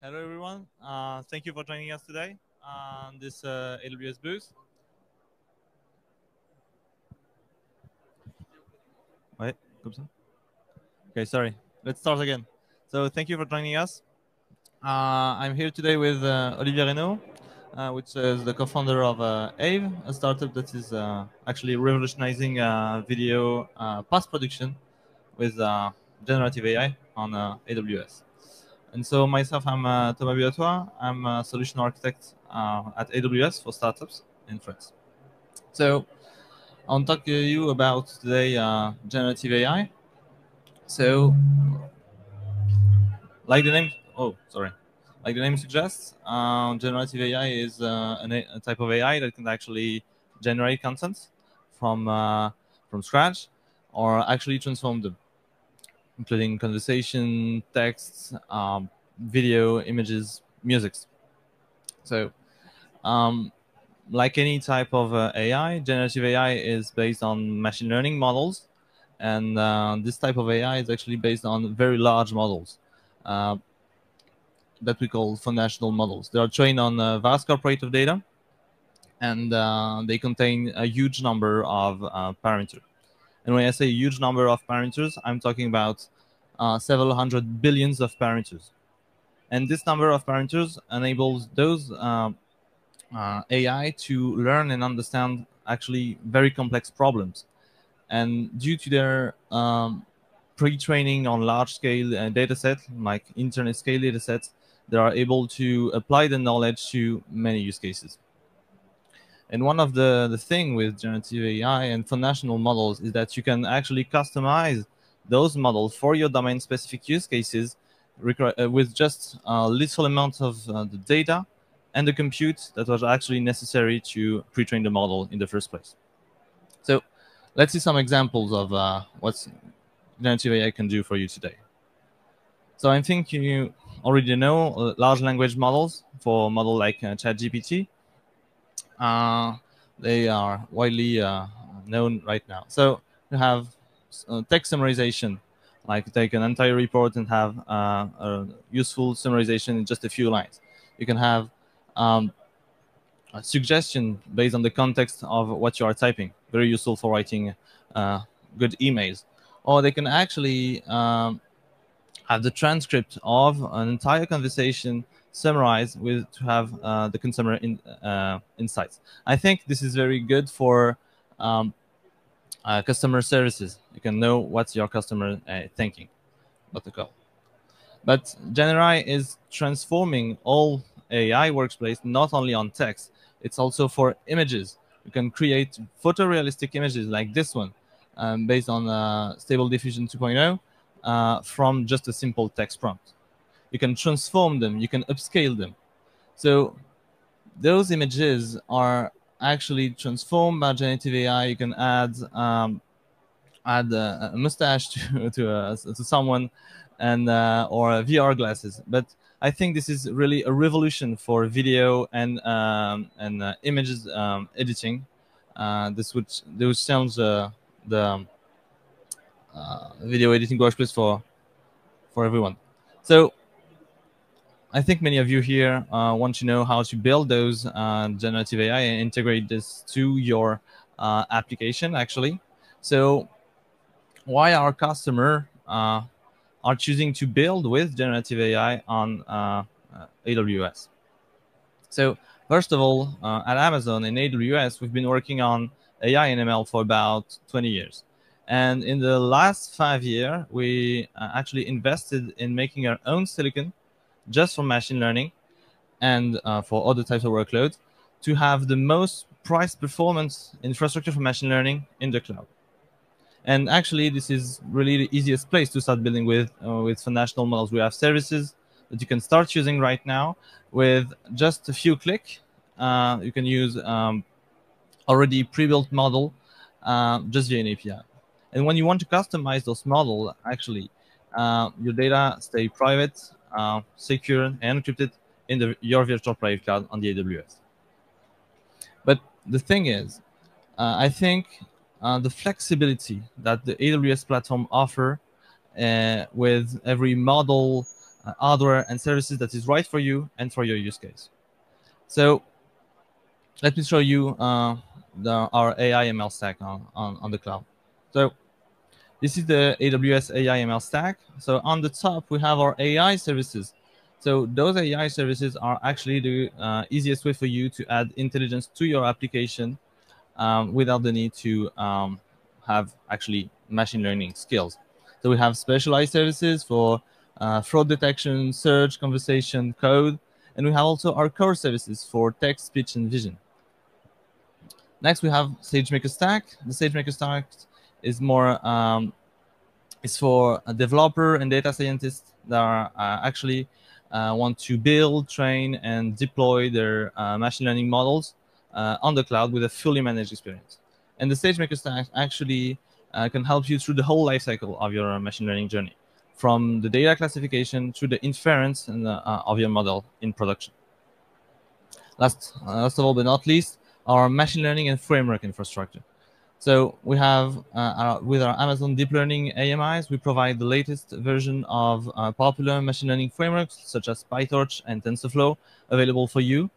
Hello, everyone. Thank you for joining us today on this AWS booth. Wait, comme ça? Okay, sorry. Let's start again. So thank you for joining us. I'm here today with Olivier Reynaud, which is the co-founder of Aive, a startup that is actually revolutionizing video post-production with generative AI on AWS. And so myself, I'm Thomas Buatois. I'm a solution architect at AWS for startups in France. So I'll talk to you about today generative AI. So, like the name, oh, sorry, like the name suggests, generative AI is a type of AI that can actually generate content from from scratch, or actually transform them, including conversation, texts, video, images, musics. So, um, like any type of AI, generative AI is based on machine learning models, and this type of AI is actually based on very large models uh, that we call foundational models. They are trained on vast corporative data, and they contain a huge number of parameters. And when I say huge number of parameters, I'm talking about several hundred billions of parameters. And this number of parameters enables those AI to learn and understand actually very complex problems. And due to their pre-training on large-scale data sets, like internet-scale data sets, they are able to apply the knowledge to many use cases. And one of the thing with generative AI and foundational models is that you can actually customize those models for your domain-specific use cases with just a little amount of the data and the compute that was actually necessary to pre-train the model in the first place. So let's see some examples of what generative AI can do for you today. So I think you already know large language models for model like ChatGPT. They are widely known right now. So you have text summarization, like take an entire report and have a useful summarization in just a few lines. You can have a suggestion based on the context of what you are typing, very useful for writing good emails. Or they can actually have the transcript of an entire conversation summarized with to have the consumer insights. I think this is very good for customer services. You can know what's your customer thinking about the call. But GenAI is transforming all AI workplace not only on text, it's also for images. You can create photorealistic images like this one based on Stable Diffusion 2.0 from just a simple text prompt. You can transform them, you can upscale them. So those images are actually transformed by generative AI. You can add a mustache to someone, and or VR glasses. But I think this is really a revolution for video and images editing. This sounds the video editing workspace for everyone. So I think many of you here want to know how to build those generative AI and integrate this to your application, actually. So why our customer are choosing to build with generative AI on AWS? So first of all, at Amazon and AWS, we've been working on AI and ML for about 20 years. And in the last 5 years, we actually invested in making our own silicon just for machine learning and for other types of workloads to have the most price performance infrastructure for machine learning in the cloud. And actually, this is really the easiest place to start building with foundational models. We have services that you can start using right now with just a few clicks. You can use already pre-built model just via an API. And when you want to customize those models, actually, your data stay private, secure, and encrypted in your virtual private cloud on the AWS. But the thing is, I think the flexibility that the AWS platform offer with every model hardware and services that is right for you and for your use case. So let me show you our AI ML stack on the cloud. So this is the AWS AI ML stack. So on the top, we have our AI services. So those AI services are actually the easiest way for you to add intelligence to your application without the need to have actually machine learning skills. So we have specialized services for fraud detection, search, conversation, code, and we have also our core services for text, speech, and vision. Next, we have SageMaker Stack. The SageMaker Stack is more is for a developer and data scientists that are actually want to build, train, and deploy their machine learning models on the cloud with a fully managed experience. And the SageMaker Stack actually can help you through the whole lifecycle of your machine learning journey, from the data classification to the inference and of your model in production. Last of all but not least, our machine learning and framework infrastructure. So we have, with our Amazon Deep Learning AMIs, we provide the latest version of popular machine learning frameworks such as PyTorch and TensorFlow available for you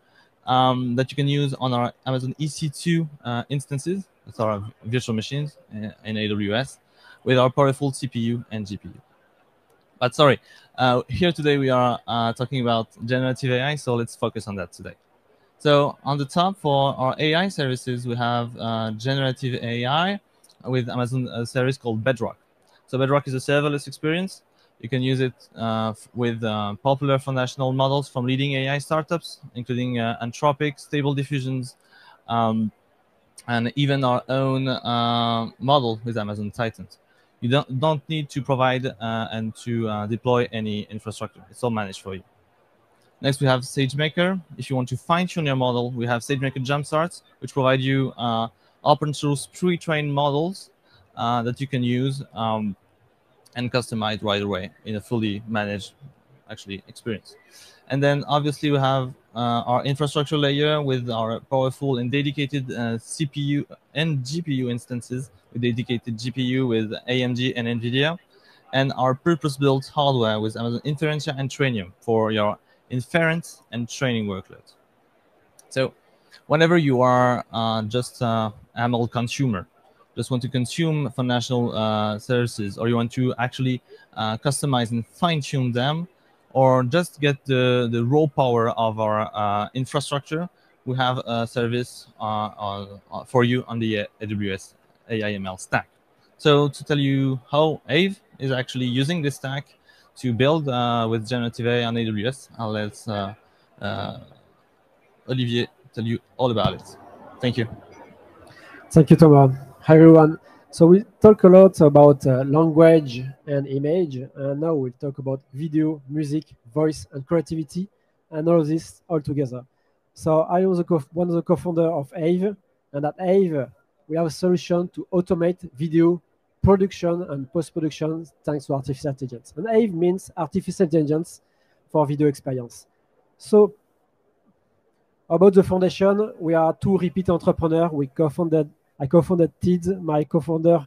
that you can use on our Amazon EC2 instances, that's our virtual machines in AWS, with our powerful CPU and GPU. But sorry, here today we are talking about generative AI, so let's focus on that today. So on the top for our AI services, we have generative AI with Amazon service called Bedrock. So Bedrock is a serverless experience. You can use it with popular foundational models from leading AI startups, including Anthropic, Stable Diffusions, and even our own model with Amazon Titans. You don't need to provide and to deploy any infrastructure. It's all managed for you. Next, we have SageMaker. If you want to fine-tune your model, we have SageMaker Jumpstarts, which provide you open source pre-trained models that you can use and customize right away in a fully managed experience. And then obviously we have our infrastructure layer with our powerful and dedicated CPU and GPU instances with dedicated GPU with AMD and NVIDIA, and our purpose-built hardware with Amazon Inferentia and Trainium for your inference and training workloads. So whenever you are just an ML consumer, just want to consume foundational services, or you want to actually customize and fine-tune them, or just get the raw power of our infrastructure, we have a service for you on the AWS AI/ML stack. So to tell you how Aive is actually using this stack to build with generative AI on AWS, I'll let Olivier tell you all about it. Thank you. Thank you, Thomas. Hi, everyone. So we talk a lot about language and image, and now we'll talk about video, music, voice, and creativity, and all this all together. So I was one of the co-founder of Aive, and at Aive, we have a solution to automate video production and post-production thanks to artificial intelligence. And Aive means artificial intelligence for video experience. So about the foundation, we are two repeat entrepreneurs. I co-founded TIDS, my co-founder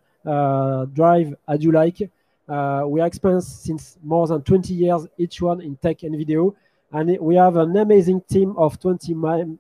Drive As You Like. We are experienced since more than 20 years, each one in tech and video. And we have an amazing team of 21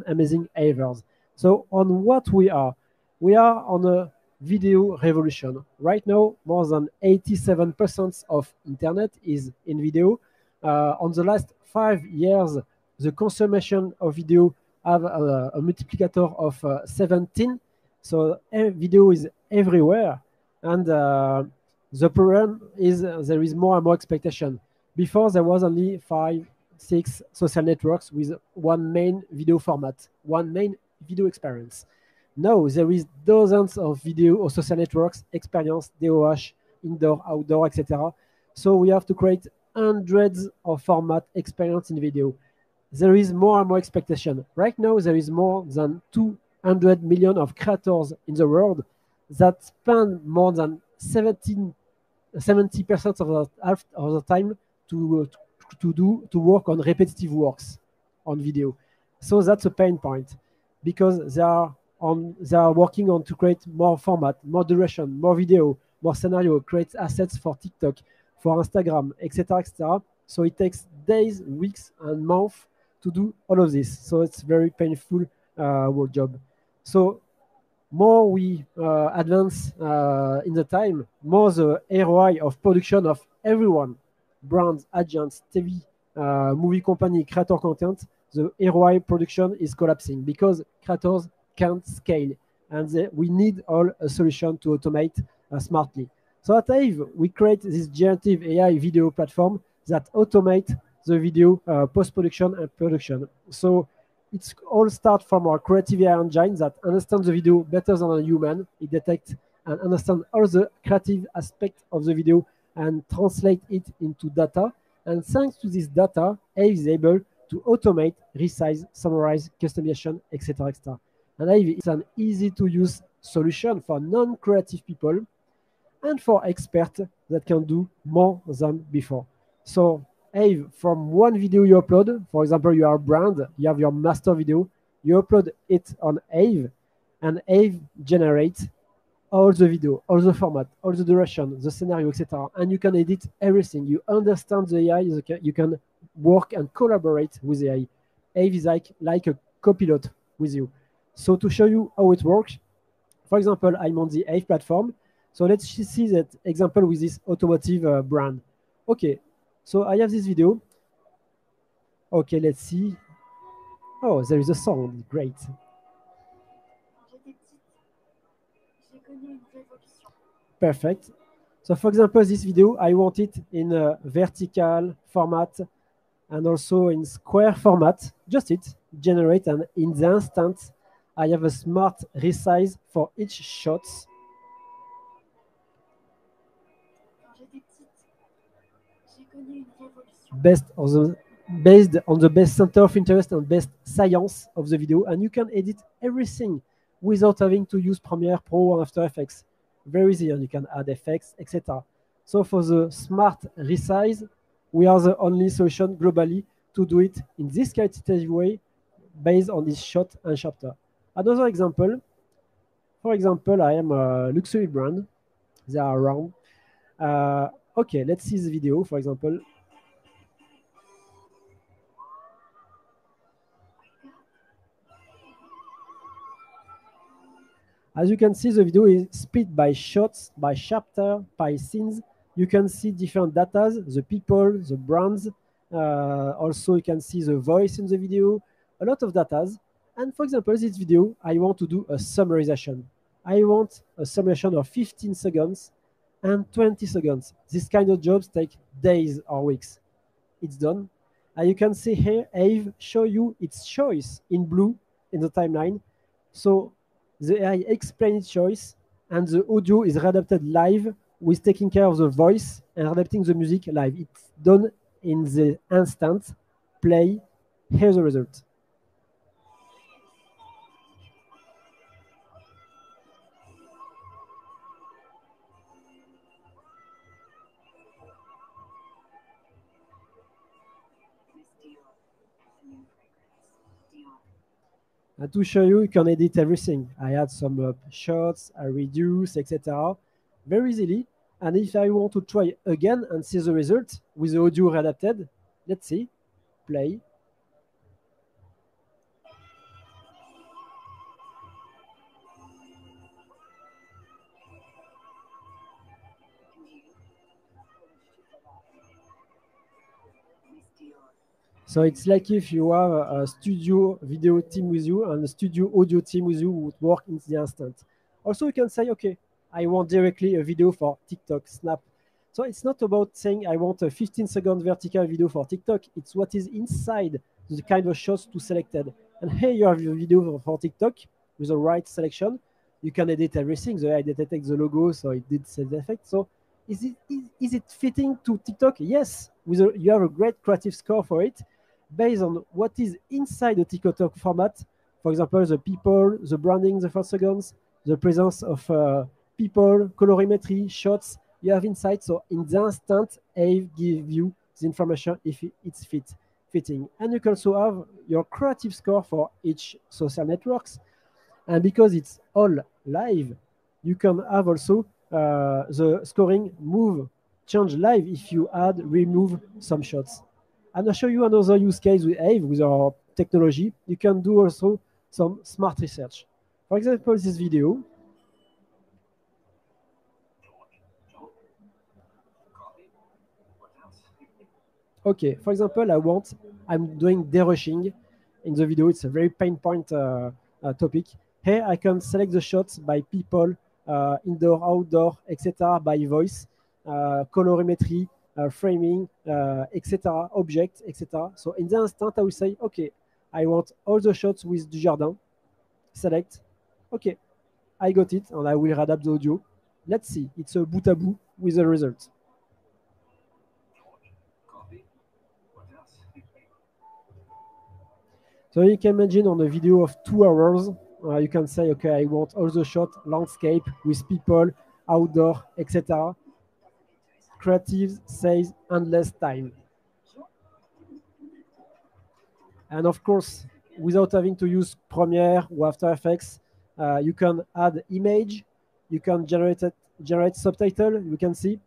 amazing Aivers. So on what we are on a video revolution. Right now, more than 87% of internet is in video. On the last 5 years, the consumption of video have a multiplicator of 17. So video is everywhere. And the problem is there is more and more expectation. Before, there was only 5, 6 social networks with one main video format, one main video experience. Now, there is dozens of video or social networks, experience, DOH, indoor, outdoor, etc. So we have to create hundreds of format experience in video. There is more and more expectation. Right now, there is more than 200 million of creators in the world that spend more than 70% of the time to work on repetitive works on video. So that's a pain point because they are working on to create more format, more duration, more video, more scenario, create assets for TikTok, for Instagram, etc., etc. So it takes days, weeks, and months to do all of this. So it's very painful work job. So more we advance in the time, more the ROI of production of everyone, brands, agents, TV, movie company, creator content, the ROI production is collapsing because creators can't scale, and we need all a solution to automate smartly. So at Aive, we create this generative AI video platform that automate the video post-production and production. So it's all start from our creative AI engine that understands the video better than a human. It detects and understands all the creative aspects of the video and translate it into data. And thanks to this data, Aive is able to automate, resize, summarize, customization, etc., etc. And Aive is an easy-to-use solution for non-creative people and for experts that can do more than before. So, Aive, from one video you upload, for example, you are a brand, you have your master video, you upload it on Aive, and Aive generates all the video, all the format, all the duration, the scenario, etc. And you can edit everything. You understand the AI, you can work and collaborate with the AI. Aive is like a copilot with you. So to show you how it works, for example, I'm on the Aive platform. So let's see that example with this automotive brand. Okay, so I have this video. Okay, let's see. Oh, there is a sound. Great. Perfect. So for example, this video, I want it in a vertical format and also in square format. Just it, generate, and in the instant, I have a smart resize for each shot. Based on the best center of interest and best science of the video, and you can edit everything without having to use Premiere Pro or After Effects. Very easy, and you can add effects, etc. So for the smart resize, we are the only solution globally to do it in this qualitative way based on this shot and chapter. Another example, for example, I am a luxury brand. They are around. Okay, let's see the video, for example. As you can see, the video is split by shots, by chapter, by scenes. You can see different data, the people, the brands. Also, you can see the voice in the video, a lot of data. And for example, this video, I want to do a summarization. I want a summation of 15 seconds and 20 seconds. This kind of jobs take days or weeks. It's done. And you can see here, Aive show you its choice in blue in the timeline. So the AI explains its choice, and the audio is readapted live with taking care of the voice and adapting the music live. It's done in the instant. Play. Here's the result. And to show you, you can edit everything. I add some shots, I reduce, etc. Very easily. And if I want to try again and see the result with the audio readapted, let's see. Play. So it's like if you have a studio video team with you and a studio audio team with you who would work in the instant. Also, you can say, okay, I want directly a video for TikTok, Snap. So it's not about saying I want a 15-second vertical video for TikTok. It's what is inside the kind of shots to selected. And here you have your video for TikTok with the right selection. You can edit everything. The AI detected the logo, so it did set the effect. So is it fitting to TikTok? Yes. You have a great creative score for it based on what is inside the TikTok format. For example, the people, the branding, the 4 seconds, the presence of people, colorimetry, shots, you have insight. So in the instant, Aive give you the information if it's fitting. And you can also have your creative score for each social networks. And because it's all live, you can have also the scoring move change live if you add, remove some shots. And I'll show you another use case with Aive, with our technology. You can do also some smart research. For example, this video. Okay, for example, I'm doing derushing in the video. It's a very pain point topic. Here I can select the shots by people, indoor, outdoor, etc., by voice, colorimetry, framing, etc., object, etc. So in the instant, I will say, okay, I want all the shots with Dujardin. Select. Okay, I got it, and I will adapt the audio. Let's see. It's a bout à bout with the result. So you can imagine on a video of 2 hours, you can say, okay, I want all the shot, landscape with people, outdoor, etc. Creative says endless time. And of course, without having to use Premiere or After Effects, you can add image, you can generate subtitle, you can see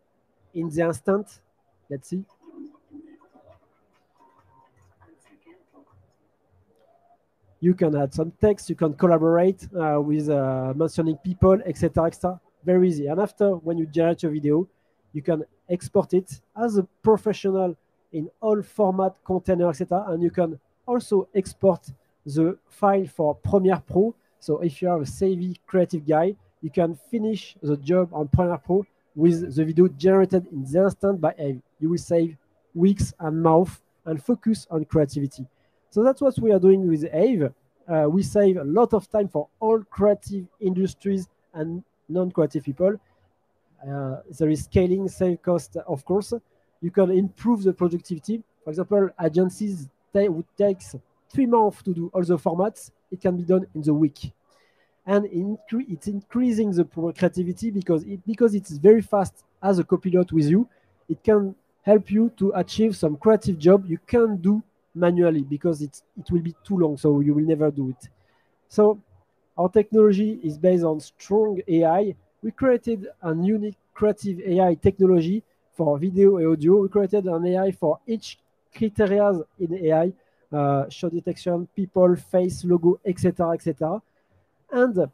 in the instant. Let's see. You can add some text, you can collaborate with mentioning people, etc., etc. Very easy. And after, when you generate your video, you can export it as a professional in all format, container, etc. And you can also export the file for Premiere Pro. So if you are a savvy creative guy, you can finish the job on Premiere Pro with the video generated in the instant by Aive. You will save weeks and months and focus on creativity. So that's what we are doing with Aive. We save a lot of time for all creative industries and non-creative people. There is scaling, save cost, of course. You can improve the productivity. For example, agencies would take 3 months to do all the formats. It can be done in the week. And it's increasing the creativity because it's very fast as a copilot with you. It can help you to achieve some creative job you can't do manually because it will be too long, so you will never do it. So our technology is based on strong AI. We created a unique creative AI technology for video and audio. We created an AI for each criteria in AI, shot detection, people, face, logo, etc., etc. And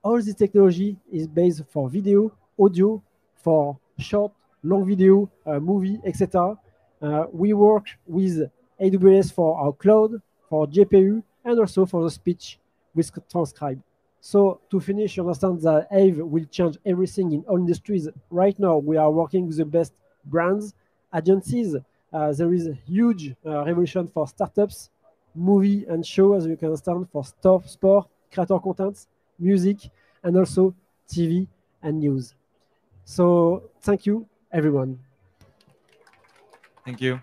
all this technology is based for video, audio, for short, long video, movie, etc. We work with AWS for our cloud, for GPU, and also for the speech with transcribe. So to finish, you understand that Aive will change everything in all industries. Right now, we are working with the best brands, agencies. There is a huge revolution for startups, movie and show, as you can understand, for sport, creator content, music, and also TV and news. So thank you, everyone. Thank you.